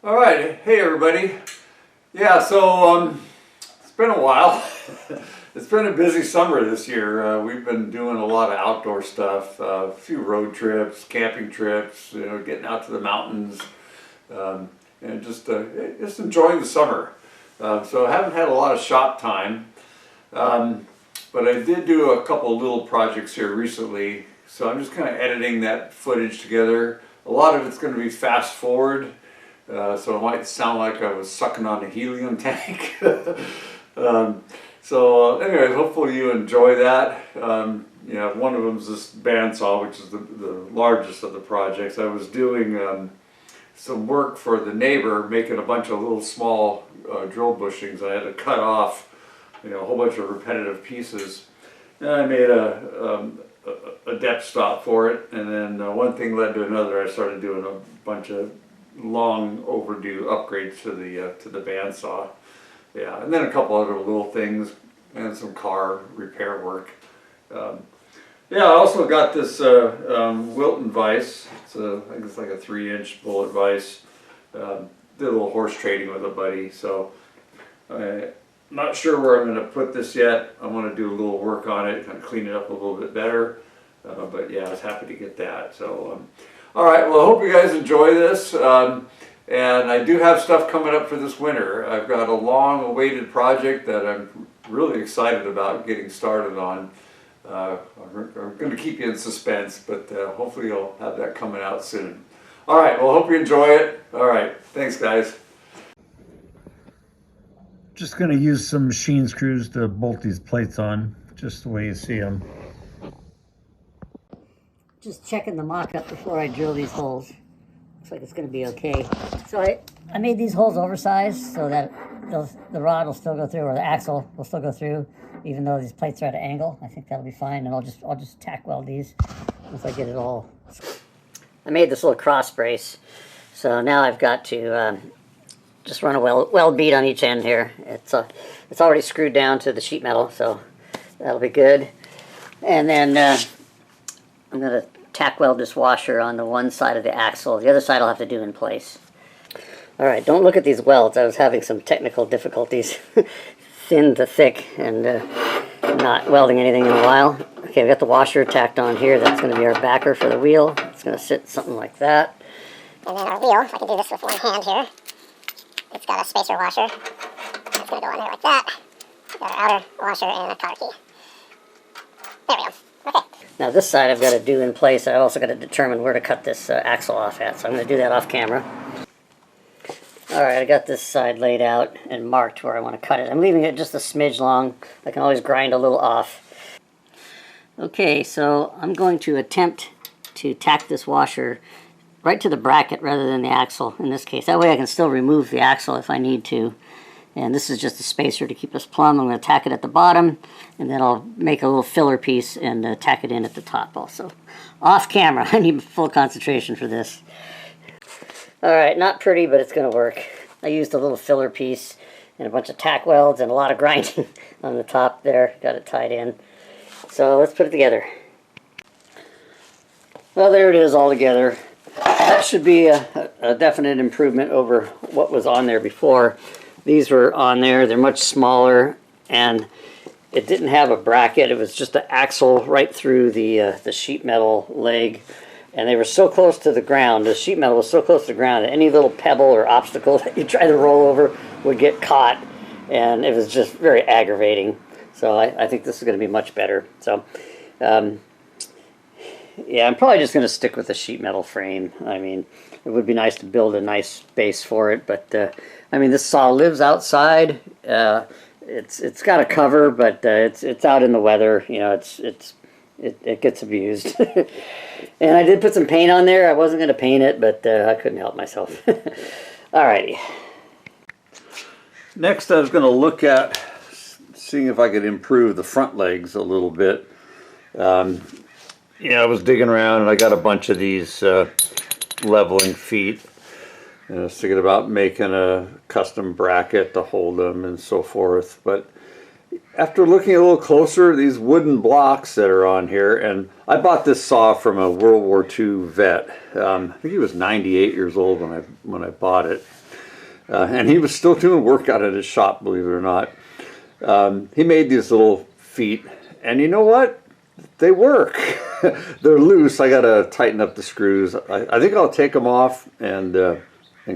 All right, hey everybody. Yeah, so it's been a while. It's been a busy summer this year. We've been doing a lot of outdoor stuff, a few road trips, camping trips, you know, getting out to the mountains, and just enjoying the summer. So I haven't had a lot of shop time, but I did do a couple little projects here recently. So I'm just kind of editing that footage together. A lot of it's going to be fast forward. So it might sound like I was sucking on a helium tank. So anyways, hopefully you enjoy that. You know, one of them is this bandsaw, which is the largest of the projects. I was doing some work for the neighbor, making a bunch of little small drill bushings. I had to cut off, you know, a whole bunch of repetitive pieces. And I made a depth stop for it, and then one thing led to another. I started doing a bunch of long overdue upgrades to the bandsaw. Yeah, and then a couple other little things and some car repair work. Yeah, I also got this Wilton vise. It's I think it's like a 3-inch bullet vise. Did a little horse trading with a buddy, so I'm not sure where I'm going to put this yet. I want to do a little work on it, kind of clean it up a little bit better. But yeah, I was happy to get that. So. All right, well, I hope you guys enjoy this, and I do have stuff coming up for this winter. I've got a long-awaited project that I'm really excited about getting started on. I'm going to keep you in suspense, but hopefully you'll have that coming out soon. All right, well, hope you enjoy it. All right, thanks, guys. Just going to use some machine screws to bolt these plates on, just the way you see them. Just checking the mock-up before I drill these holes. Looks like it's going to be okay. So I made these holes oversized so that the rod will still go through, or the axle will still go through, even though these plates are at an angle. I think that'll be fine, and I'll just tack weld these once I get it all. I made this little cross brace, so now I've got to just run a weld bead on each end here. It's already screwed down to the sheet metal, so that'll be good. And then I'm going to tack weld this washer on the one side of the axle. The other side I'll have to do in place. Alright, don't look at these welds. I was having some technical difficulties. Thin to thick and not welding anything in a while. Okay, we've got the washer tacked on here. That's going to be our backer for the wheel. It's going to sit something like that. And then our wheel, if I can do this with one hand here. It's got a spacer washer. It's going to go on there like that. Got our outer washer and a car key. There we go. Okay. Now this side I've got to do in place. I've also got to determine where to cut this axle off at, so I'm going to do that off camera. Alright, I got this side laid out and marked where I want to cut it. I'm leaving it just a smidge long. I can always grind a little off. Okay, so I'm going to attempt to tack this washer right to the bracket rather than the axle in this case. That way I can still remove the axle if I need to. And this is just a spacer to keep us plumb. I'm going to tack it at the bottom, and then I'll make a little filler piece and tack it in at the top also. Off camera, I need full concentration for this. Alright, not pretty, but it's going to work. I used a little filler piece and a bunch of tack welds and a lot of grinding on the top there. Got it tied in. So let's put it together. Well, there it is all together. That should be a definite improvement over what was on there before. These were on there, they're much smaller, and it didn't have a bracket. It was just an axle right through the sheet metal leg, and they were so close to the ground. The sheet metal was so close to the ground that any little pebble or obstacle that you try to roll over would get caught, and it was just very aggravating. So I think this is going to be much better. So yeah, I'm probably just going to stick with the sheet metal frame. I mean, it would be nice to build a nice base for it, but I mean, this saw lives outside. It's got a cover, but it's out in the weather. You know, it gets abused. And I did put some paint on there. I wasn't going to paint it, but I couldn't help myself. Alrighty. Next, I was going to look at seeing if I could improve the front legs a little bit. Yeah, I was digging around and I got a bunch of these leveling feet. And I was thinking about making a custom bracket to hold them and so forth. But After looking a little closer, these wooden blocks that are on here, and I bought this saw from a World War II vet. I think he was 98 years old when I bought it, and he was still doing work out at his shop, believe it or not. He made these little feet, and you know what? They work. They're loose. I gotta tighten up the screws. I think I'll take them off and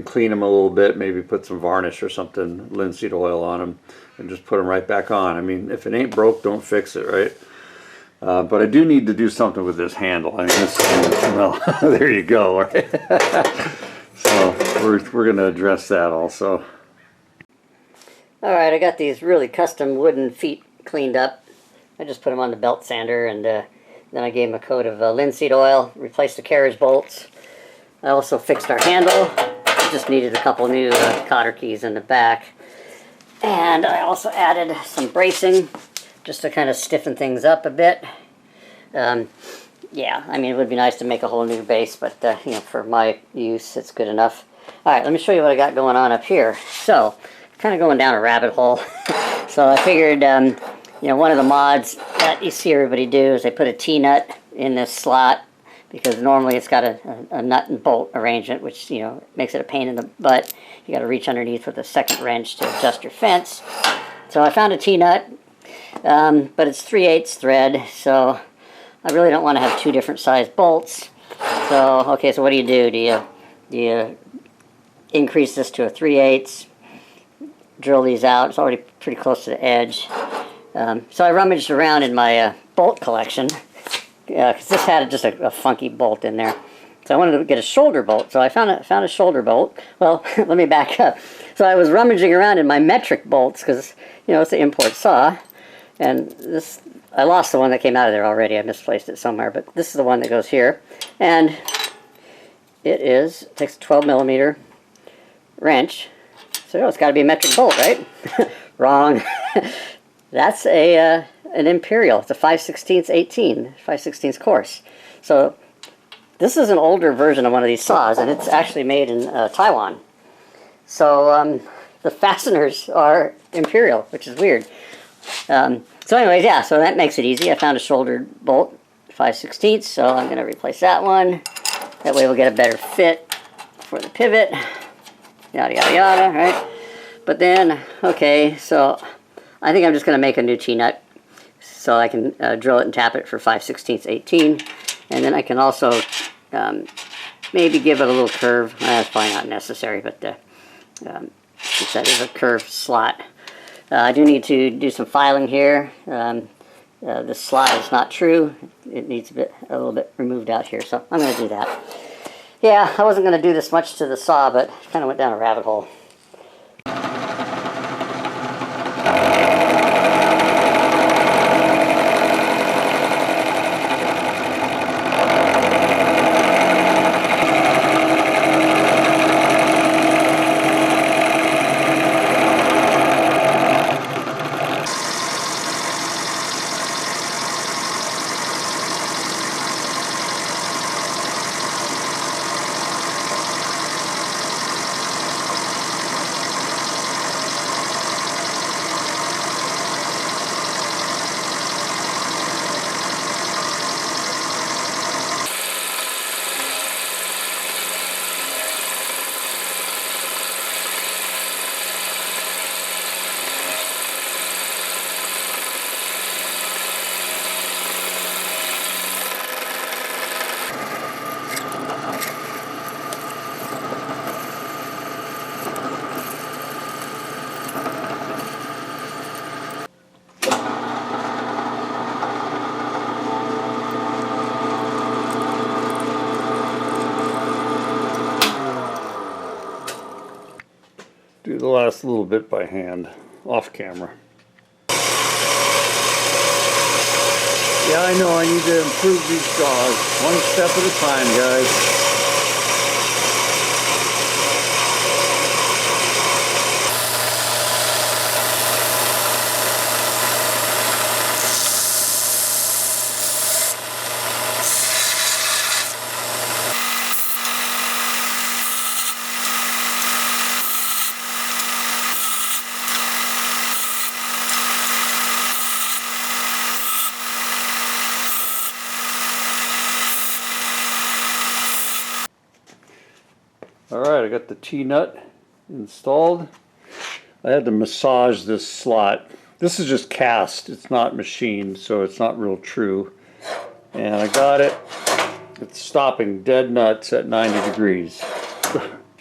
clean them a little bit. Maybe put some varnish or something, linseed oil on them, and just put them right back on. I mean, if it ain't broke, don't fix it, right? But I do need to do something with this handle. I mean, this, well, there you go, right? So we're gonna address that also. All right, I got these really custom wooden feet cleaned up. I just put them on the belt sander, and then I gave them a coat of linseed oil, replaced the carriage bolts. I also fixed our handle. Just needed a couple new cotter keys in the back. And I also added some bracing just to kind of stiffen things up a bit. Yeah, I mean, it would be nice to make a whole new base, but you know, for my use, it's good enough. All right, let me show you what I got going on up here. So, kind of going down a rabbit hole. So I figured, you know, one of the mods that you see everybody do is they put a T-nut in this slot, because normally it's got a nut and bolt arrangement, which, you know, makes it a pain in the butt. You got to reach underneath with a second wrench to adjust your fence. So I found a T-nut, but it's 3/8 thread, so I really don't want to have two different size bolts. So, okay, so what do? Do you increase this to a 3/8, drill these out? It's already pretty close to the edge. So I rummaged around in my bolt collection, because this had just a funky bolt in there. So I wanted to get a shoulder bolt. So I found a shoulder bolt. Well, let me back up. So I was rummaging around in my metric bolts, because, you know, it's an import saw. And this, I lost the one that came out of there already. I misplaced it somewhere. But this is the one that goes here. And it takes a 12 millimeter wrench. So it's got to be a metric bolt, right? Wrong. That's an Imperial. It's a 5/16 18, 5/16 course. So this is an older version of one of these saws, and it's actually made in Taiwan. So the fasteners are Imperial, which is weird. So anyways, yeah, so that makes it easy. I found a shouldered bolt, 5/16, so I'm going to replace that one. That way we'll get a better fit for the pivot. Yada, yada, yada, right? But then, okay, so I think I'm just going to make a new T-nut so I can drill it and tap it for 5/16 18. And then I can also maybe give it a little curve. That's probably not necessary, but since that is a curved slot. I do need to do some filing here. This slot is not true. It needs a little bit removed out here, so I'm going to do that. Yeah, I wasn't going to do this much to the saw, but kind of went down a rabbit hole. Do the last little bit by hand, off camera. Yeah, I know I need to improve these saws, one step at a time, guys. All right, I got the T-nut installed. I had to massage this slot. This is just cast, it's not machined, so it's not real true. And I got it. It's stopping dead nuts at 90 degrees.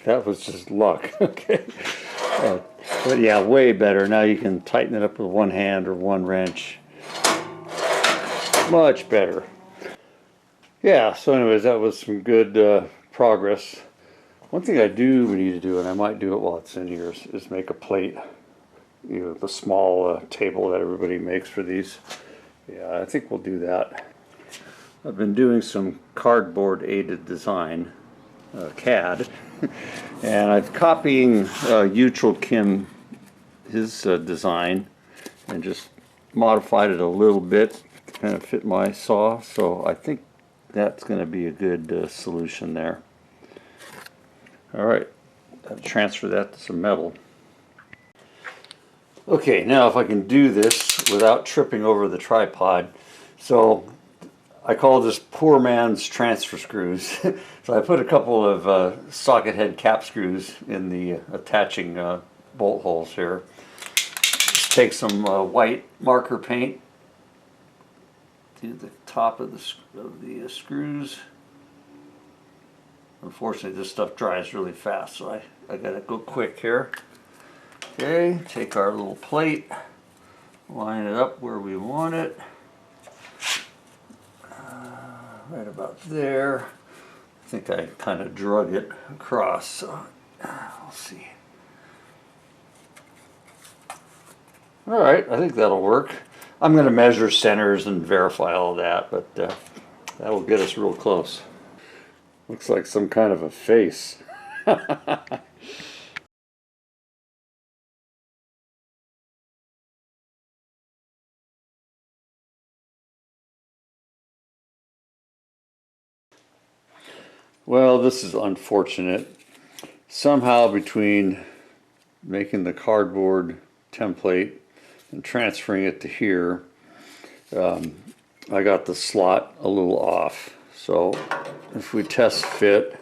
That was just luck, okay. But yeah, way better. Now you can tighten it up with one hand or one wrench. Much better. Yeah, so anyways, that was some good progress. One thing I do need to do, and I might do it while it's in here, is make a plate. You know, the small table that everybody makes for these. Yeah, I think we'll do that. I've been doing some cardboard aided design, CAD, and I'm copying Uchel Kim, his design, and just modified it a little bit to kind of fit my saw. So I think that's going to be a good solution there. All right, I'll transfer that to some metal. Okay, now if I can do this without tripping over the tripod. So I call this poor man's transfer screws. So I put a couple of socket head cap screws in the attaching bolt holes here. Just take some white marker paint to the top of the screws. Unfortunately, this stuff dries really fast, so I gotta go quick here. Okay, take our little plate, line it up where we want it. Right about there. I think I kind of drug it across, so we'll see. All right, I think that'll work. I'm going to measure centers and verify all of that, but that'll get us real close. Looks like some kind of a face. Well, this is unfortunate. Somehow between making the cardboard template and transferring it to here, I got the slot a little off. So if we test fit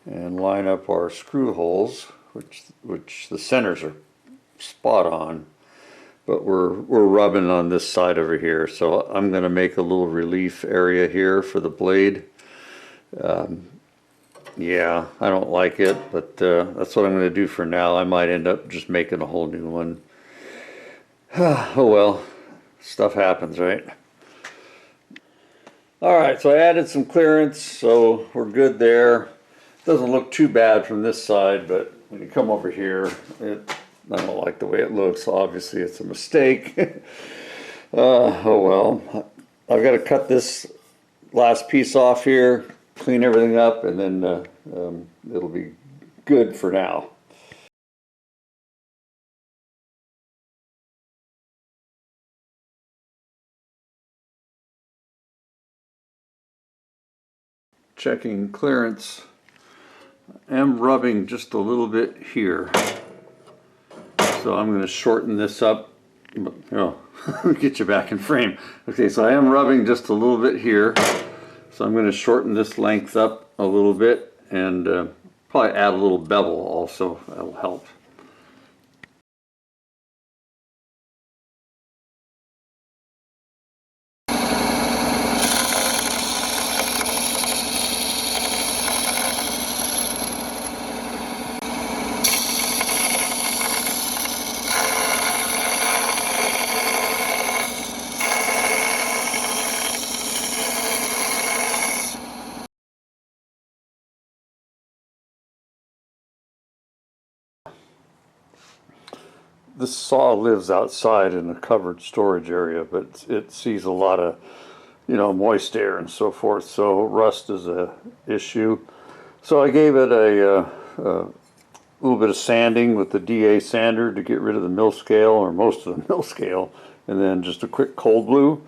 and line up our screw holes, which the centers are spot on, but we're rubbing on this side over here. So I'm going to make a little relief area here for the blade. Yeah, I don't like it, but that's what I'm going to do for now. I might end up just making a whole new one. Oh well, stuff happens, right? Alright, so I added some clearance, so we're good there. Doesn't look too bad from this side, but when you come over here, I don't like the way it looks. Obviously, it's a mistake. Oh well. I've got to cut this last piece off here, clean everything up, and then it'll be good for now. Checking clearance. I'm rubbing just a little bit here. So I'm going to shorten this up. Oh, get you back in frame. Okay, so I am rubbing just a little bit here. So I'm going to shorten this length up a little bit and probably add a little bevel also. That'll help. This saw lives outside in a covered storage area, but it sees a lot of, moist air and so forth. So rust is a issue. So I gave it a little bit of sanding with the DA sander to get rid of the mill scale, or most of the mill scale, and then just a quick cold blue.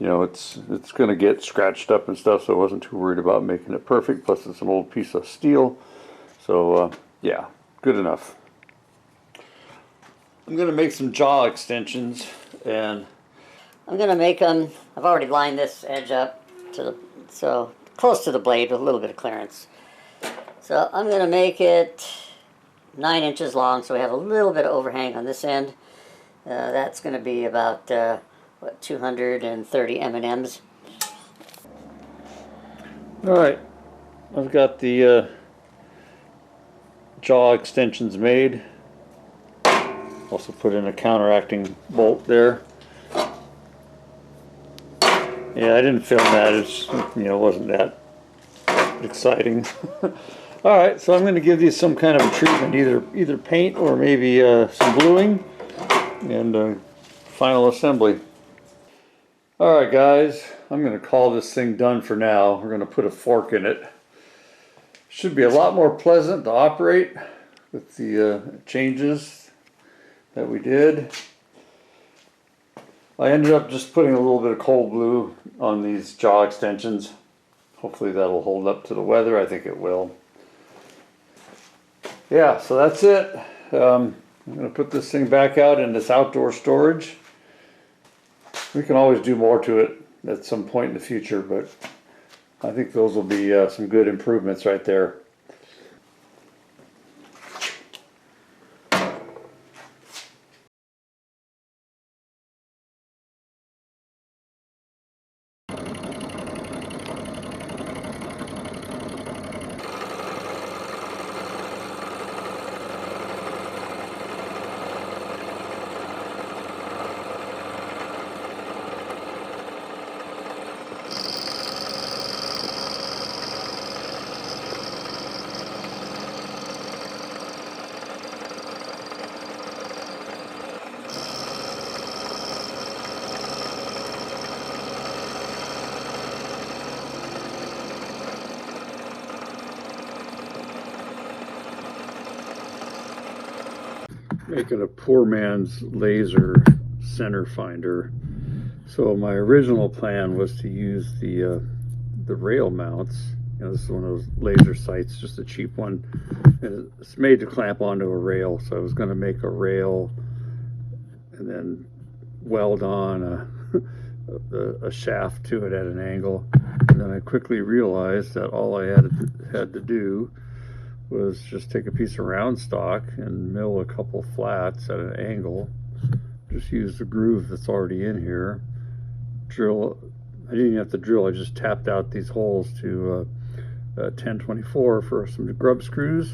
It's going to get scratched up and stuff, so I wasn't too worried about making it perfect. Plus, it's an old piece of steel, so yeah, good enough. I'm going to make some jaw extensions, and I'm going to make them, I've already lined this edge up so close to the blade with a little bit of clearance. So I'm going to make it 9 inches long, so we have a little bit of overhang on this end. That's going to be about, 230 M&Ms. All right, I've got the jaw extensions made. Also put in a counteracting bolt there. Yeah, I didn't film that. It's, wasn't that exciting. All right, so I'm going to give these some kind of a treatment, either paint or maybe some bluing, and final assembly. All right, guys, I'm going to call this thing done for now. We're going to put a fork in it. Should be a lot more pleasant to operate with the changes that we did. I ended up just putting a little bit of cold glue on these jaw extensions. Hopefully that'll hold up to the weather. I think it will. Yeah, so that's it. I'm going to put this thing back out in this outdoor storage. We can always do more to it at some point in the future, but I think those will be some good improvements right there. Making a poor man's laser center finder. So my original plan was to use the rail mounts. This is one of those laser sights, just a cheap one, and it's made to clamp onto a rail. So I was going to make a rail and then weld on a shaft to it at an angle. And then I quickly realized that all I had to do was just take a piece of round stock and mill a couple flats at an angle. Just use the groove that's already in here. Drill. I didn't even have to drill. I just tapped out these holes to 1024 for some grub screws.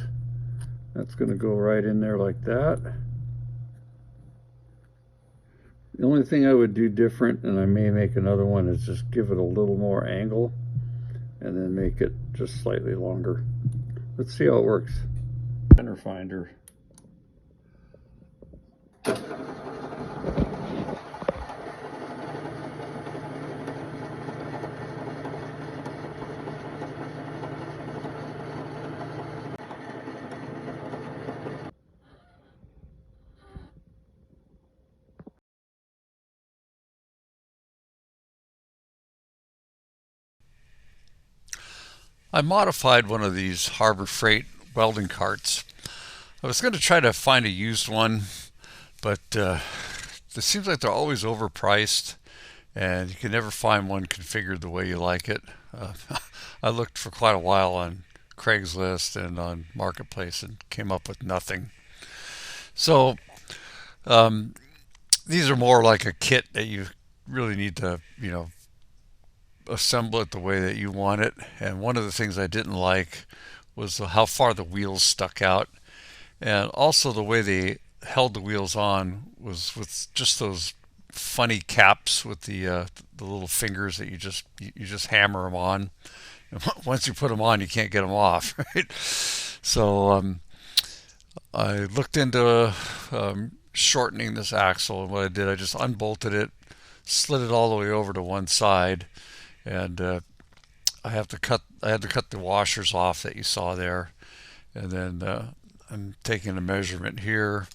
That's going to go right in there like that. The only thing I would do different, and I may make another one, is just give it a little more angle and then make it just slightly longer. Let's see how it works. Center finder. I modified one of these Harbor Freight welding carts. I was going to try to find a used one, but it seems like they're always overpriced and you can never find one configured the way you like it. I looked for quite a while on Craigslist and on Marketplace and came up with nothing. So these are more like a kit that you really need to, assemble it the way that you want it. And one of the things I didn't like was how far the wheels stuck out, and also the way they held the wheels on was with just those funny caps with the little fingers that you just hammer them on. And once you put them on, you can't get them off, right? So I looked into shortening this axle, and what I did, I just unbolted it, slid it all the way over to one side, and I had to cut the washers off that you saw there, and then I'm taking a measurement here,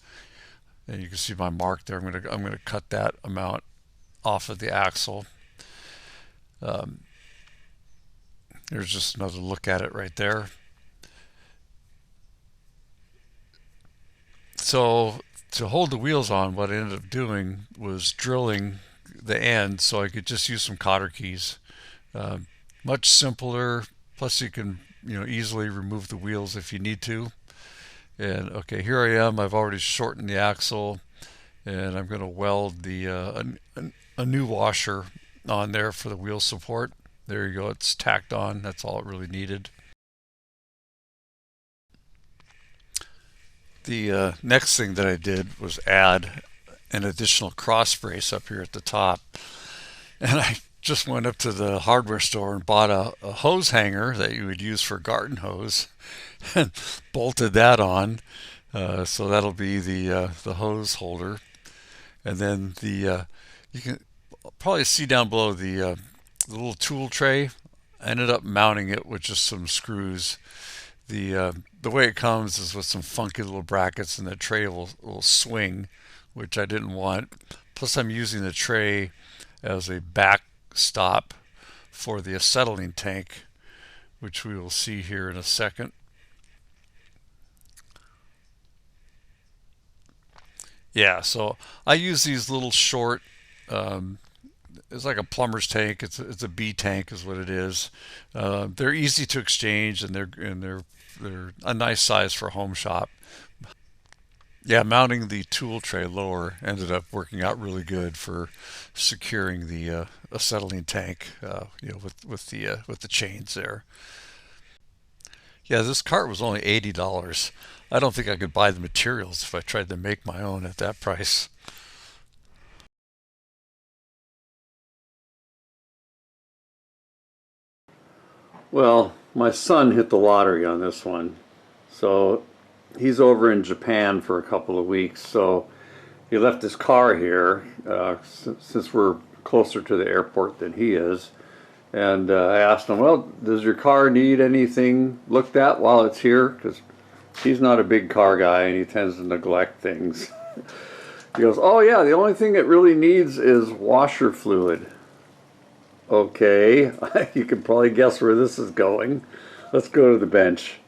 and you can see my mark there. I'm gonna cut that amount off of the axle. There's just another look at it right there. So to hold the wheels on, what I ended up doing was drilling the end so I could just use some cotter keys. Much simpler, plus you can easily remove the wheels if you need to. And okay, here I am. I've already shortened the axle, and I'm going to weld a new washer on there for the wheel support. There you go. It's tacked on. That's all it really needed. The next thing that I did was add an additional cross brace up here at the top. And I just went up to the hardware store and bought a hose hanger that you would use for garden hose and bolted that on. So that'll be the hose holder. And then you can probably see down below the little tool tray. I ended up mounting it with just some screws. The way it comes is with some funky little brackets, and the tray will swing, which I didn't want. Plus, I'm using the tray as a backstop for the acetylene tank, which we will see here in a second. Yeah, so I use these little short. It's like a plumber's tank. It's a B tank is what it is. They're easy to exchange, and they're a nice size for a home shop. Yeah, mounting the tool tray lower ended up working out really good for securing the acetylene tank, with the chains there. Yeah, this cart was only $80. I don't think I could buy the materials if I tried to make my own at that price. Well, my son hit the lottery on this one. So he's over in Japan for a couple of weeks. So he left his car here, since we're closer to the airport than he is. And I asked him, well, does your car need anything looked at while it's here? Because he's not a big car guy and he tends to neglect things. He goes, oh yeah, the only thing it really needs is washer fluid. Okay, you can probably guess where this is going. Let's go to the bench.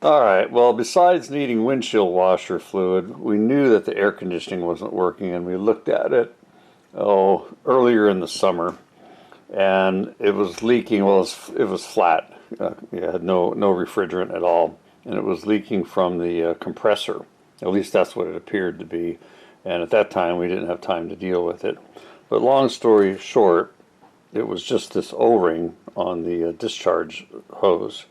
Alright, well, besides needing windshield washer fluid, we knew that the air conditioning wasn't working, and we looked at it earlier in the summer, and it was leaking. Well, it was flat. It had no refrigerant at all, and it was leaking from the compressor. At least that's what it appeared to be, and at that time we didn't have time to deal with it. But long story short, it was just this O-ring on the discharge hose.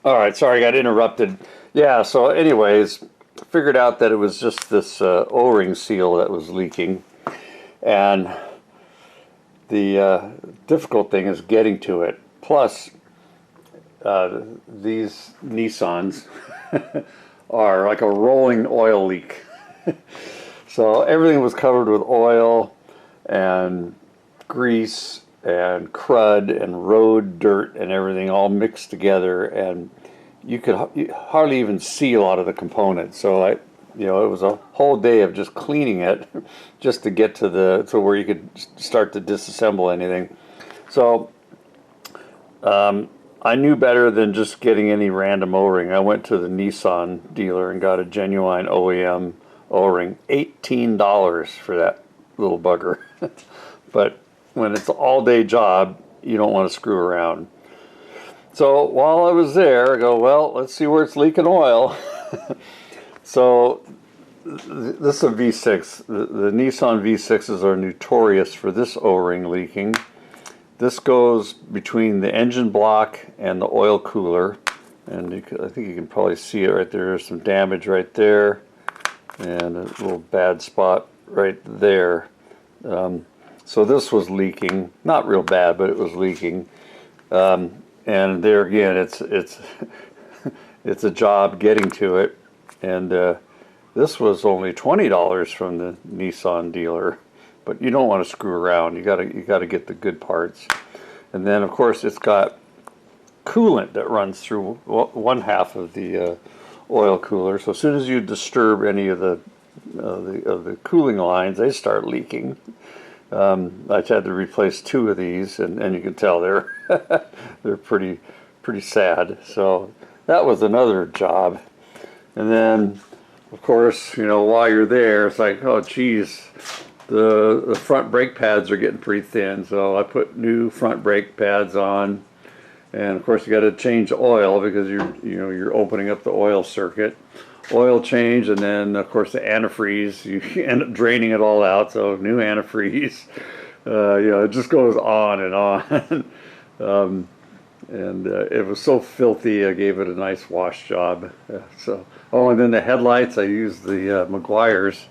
All right, sorry, I got interrupted. Yeah, so anyways, figured out that it was just this O-ring seal that was leaking. And the difficult thing is getting to it. Plus, these Nissans are like a rolling oil leak. So everything was covered with oil and grease and crud and road dirt and everything all mixed together, and you could hardly even see a lot of the components. So it was a whole day of just cleaning it just to get to where you could start to disassemble anything. So I knew better than just getting any random O-ring. I went to the Nissan dealer and got a genuine OEM O-ring. $18 for that little bugger. But when it's an all-day job, you don't want to screw around. So while I was there, I go, well, let's see where it's leaking oil. So this is a V6. The Nissan V6s are notorious for this O-ring leaking. This goes between the engine block and the oil cooler. And I think you can probably see it right there. There's some damage right there. And a little bad spot right there. So this was leaking, not real bad, but it was leaking. And there again, it's it's a job getting to it. And this was only $20 from the Nissan dealer, but you don't want to screw around. You gotta get the good parts. And then of course it's got coolant that runs through one half of the oil cooler. So as soon as you disturb any of the cooling lines, they start leaking. I had to replace 2 of these, and you can tell they're they're pretty sad. So that was another job. And then, of course, while you're there, it's like, oh geez, the front brake pads are getting pretty thin. So I put new front brake pads on, And of course you got to change oil because you're opening up the oil circuit. Oil change, and then of course the antifreeze, you end up draining it all out, so new antifreeze. It just goes on and on. It was so filthy, I gave it a nice wash job. And then the headlights, I used the Meguiar's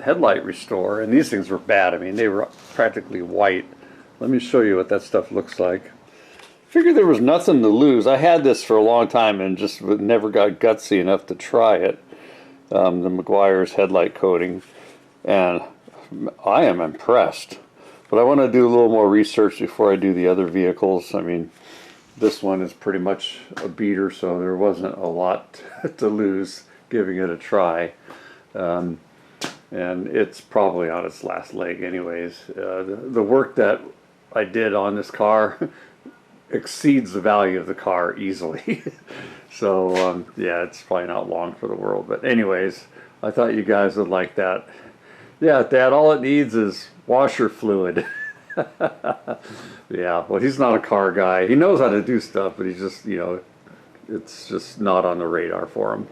headlight restore, and these things were bad. I mean, they were practically white. Let me show you what that stuff looks like. Figured there was nothing to lose. I had this for a long time and just never got gutsy enough to try it. The Meguiar's headlight coating, and I am impressed. But I want to do a little more research before I do the other vehicles. I mean, this one is pretty much a beater, so there wasn't a lot to lose giving it a try. And it's probably on its last leg anyways. The work that I did on this car exceeds the value of the car easily. So yeah, it's probably not long for the world, but anyways, I thought you guys would like that. Yeah, Dad, all it needs is washer fluid. Yeah, well, he's not a car guy. He knows how to do stuff, but he's just, it's just not on the radar for him.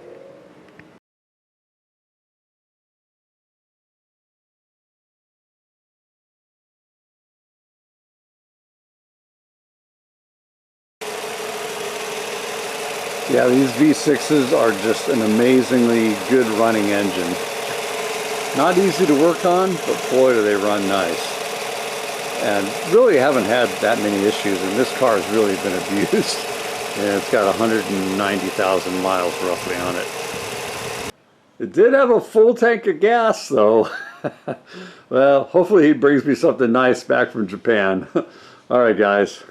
Yeah, these V6s are just an amazingly good running engine. Not easy to work on, but boy do they run nice. And really haven't had that many issues, and this car has really been abused. And it's got 190,000 miles roughly on it. It did have a full tank of gas though. Well, hopefully he brings me something nice back from Japan. All right, guys.